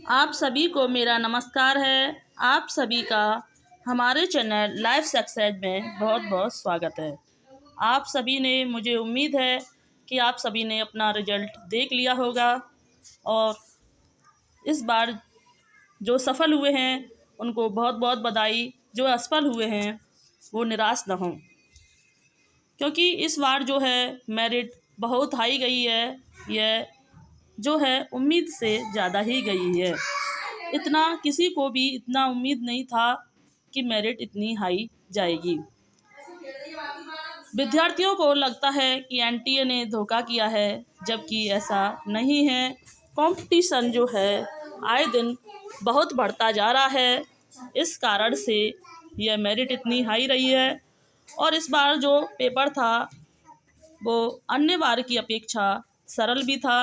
आप सभी को मेरा नमस्कार है। आप सभी का हमारे चैनल लाइफ सक्सेस में बहुत बहुत स्वागत है। आप सभी ने, मुझे उम्मीद है कि आप सभी ने अपना रिजल्ट देख लिया होगा और इस बार जो सफल हुए हैं उनको बहुत बहुत बधाई। जो असफल हुए हैं वो निराश न हों, क्योंकि इस बार जो है मेरिट बहुत हाई गई है। यह जो है उम्मीद से ज़्यादा ही गई है। इतना किसी को भी इतना उम्मीद नहीं था कि मेरिट इतनी हाई जाएगी। विद्यार्थियों को लगता है कि एनटीए ने धोखा किया है, जबकि ऐसा नहीं है। कंपटीशन जो है आए दिन बहुत बढ़ता जा रहा है। इस कारण से यह मेरिट इतनी हाई रही है। और इस बार जो पेपर था वो अन्य बार की अपेक्षा सरल भी था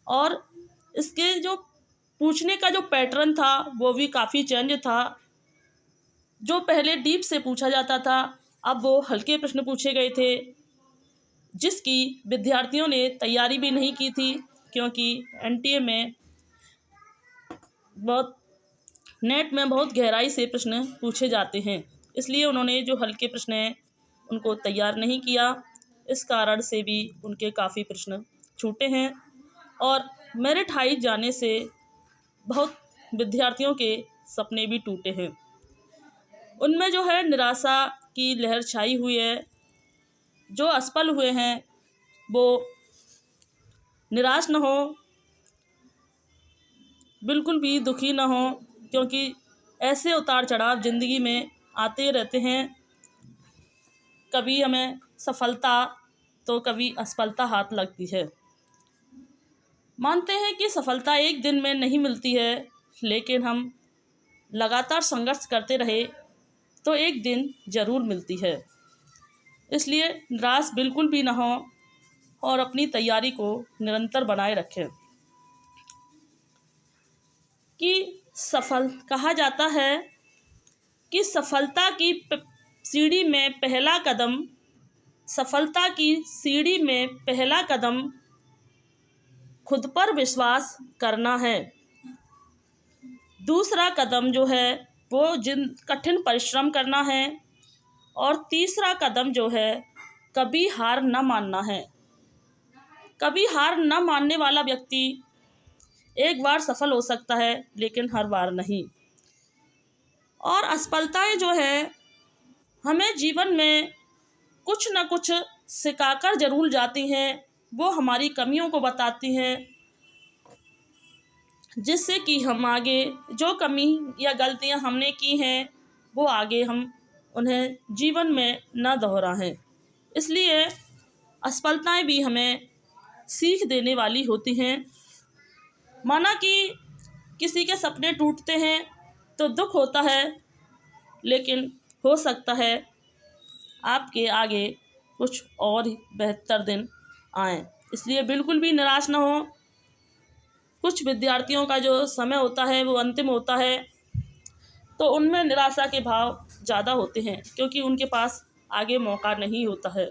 और इसके जो पूछने का जो पैटर्न था वो भी काफ़ी चेंज था। जो पहले डीप से पूछा जाता था अब वो हल्के प्रश्न पूछे गए थे, जिसकी विद्यार्थियों ने तैयारी भी नहीं की थी, क्योंकि एनटीए में बहुत नेट में बहुत गहराई से प्रश्न पूछे जाते हैं। इसलिए उन्होंने जो हल्के प्रश्न हैं उनको तैयार नहीं किया। इस कारण से भी उनके काफ़ी प्रश्न छूटे हैं और मेरिट हाई जाने से बहुत विद्यार्थियों के सपने भी टूटे हैं। उनमें जो है निराशा की लहर छाई हुई है। जो असफल हुए हैं वो निराश न हो, बिल्कुल भी दुखी न हो, क्योंकि ऐसे उतार चढ़ाव ज़िंदगी में आते रहते हैं। कभी हमें सफलता तो कभी असफलता हाथ लगती है। मानते हैं कि सफलता एक दिन में नहीं मिलती है, लेकिन हम लगातार संघर्ष करते रहे तो एक दिन ज़रूर मिलती है। इसलिए निराश बिल्कुल भी ना हो और अपनी तैयारी को निरंतर बनाए रखें। कि कहा जाता है कि सीढ़ी में पहला कदम सफलता की सीढ़ी में पहला कदम खुद पर विश्वास करना है। दूसरा कदम जो है वो कठिन परिश्रम करना है और तीसरा कदम जो है कभी हार न मानना है। कभी हार न मानने वाला व्यक्ति एक बार सफल हो सकता है, लेकिन हर बार नहीं। और असफलताएं जो है हमें जीवन में कुछ न कुछ सिखाकर जरूर जाती हैं। वो हमारी कमियों को बताती हैं, जिससे कि हम आगे जो कमी या गलतियां हमने की हैं वो आगे हम उन्हें जीवन में न दोहराएं। इसलिए असफलताएं भी हमें सीख देने वाली होती हैं। माना कि किसी के सपने टूटते हैं तो दुख होता है, लेकिन हो सकता है आपके आगे कुछ और बेहतर दिन आएँ। इसलिए बिल्कुल भी निराश ना हो। कुछ विद्यार्थियों का जो समय होता है वो अंतिम होता है, तो उनमें निराशा के भाव ज़्यादा होते हैं, क्योंकि उनके पास आगे मौका नहीं होता है।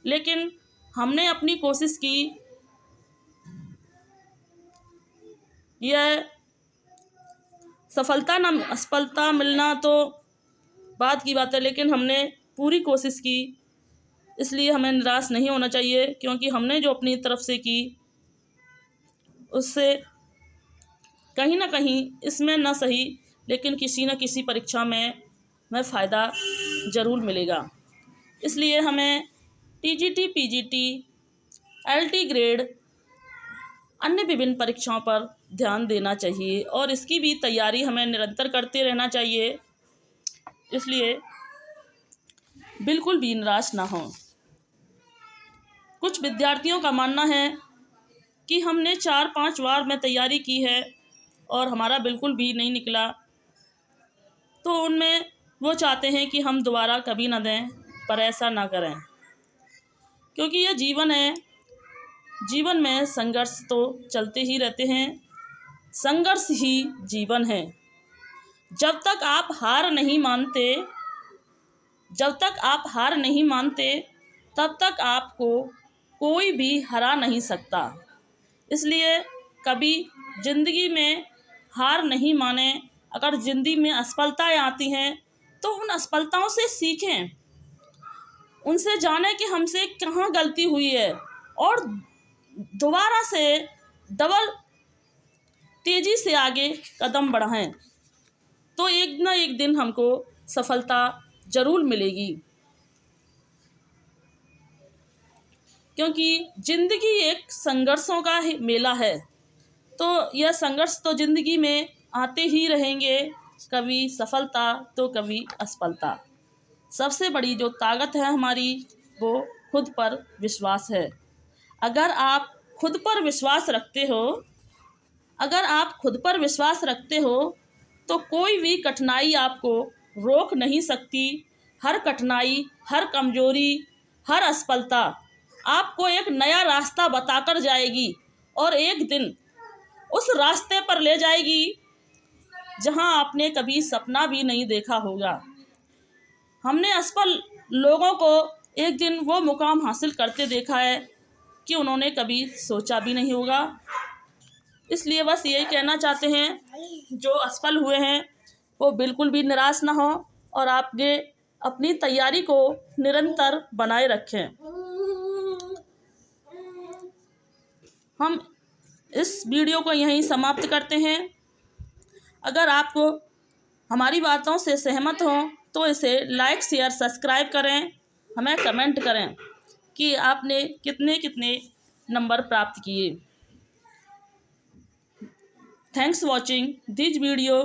लेकिन हमने अपनी कोशिश की। यह असफलता मिलना तो बात की बात है, लेकिन हमने पूरी कोशिश की। इसलिए हमें निराश नहीं होना चाहिए, क्योंकि हमने जो अपनी तरफ से की उससे कहीं ना कहीं इसमें न सही, लेकिन किसी न किसी परीक्षा में फ़ायदा ज़रूर मिलेगा। इसलिए हमें टीजीटी, पीजीटी, एलटी ग्रेड, अन्य विभिन्न परीक्षाओं पर ध्यान देना चाहिए और इसकी भी तैयारी हमें निरंतर करते रहना चाहिए। इसलिए बिल्कुल भी निराश ना हो। कुछ विद्यार्थियों का मानना है कि हमने 4-5 बार में तैयारी की है और हमारा बिल्कुल भी नहीं निकला, तो उनमें वो चाहते हैं कि हम दोबारा कभी ना दें, पर ऐसा ना करें, क्योंकि यह जीवन है। जीवन में संघर्ष तो चलते ही रहते हैं। संघर्ष ही जीवन है। जब तक आप हार नहीं मानते तब तक आपको कोई भी हरा नहीं सकता। इसलिए कभी ज़िंदगी में हार नहीं माने। अगर ज़िंदगी में असफलताएं आती हैं तो उन असफलताओं से सीखें, उनसे जानें कि हमसे कहाँ गलती हुई है और दोबारा से डबल तेज़ी से आगे कदम बढ़ाएं, तो एक ना एक दिन हमको सफलता ज़रूर मिलेगी। क्योंकि ज़िंदगी एक संघर्षों का ही मेला है, तो यह संघर्ष तो ज़िंदगी में आते ही रहेंगे, कभी सफलता तो कभी असफलता। सबसे बड़ी जो ताकत है हमारी वो खुद पर विश्वास है। अगर आप खुद पर विश्वास रखते हो, अगर आप खुद पर विश्वास रखते हो तो कोई भी कठिनाई आपको रोक नहीं सकती। हर कठिनाई, हर कमजोरी, हर असफलता आपको एक नया रास्ता बताकर जाएगी और एक दिन उस रास्ते पर ले जाएगी जहां आपने कभी सपना भी नहीं देखा होगा। हमने असफल लोगों को एक दिन वो मुकाम हासिल करते देखा है कि उन्होंने कभी सोचा भी नहीं होगा। इसलिए बस यही कहना चाहते हैं, जो असफल हुए हैं वो बिल्कुल भी निराश ना हो और आपके अपनी तैयारी को निरंतर बनाए रखें। हम इस वीडियो को यहीं समाप्त करते हैं। अगर आपको हमारी बातों से सहमत हो तो इसे लाइक, शेयर, सब्सक्राइब करें, हमें कमेंट करें कि आपने कितने कितने नंबर प्राप्त किए। Thanks watching this video.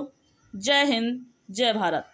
जय हिंद, जय भारत।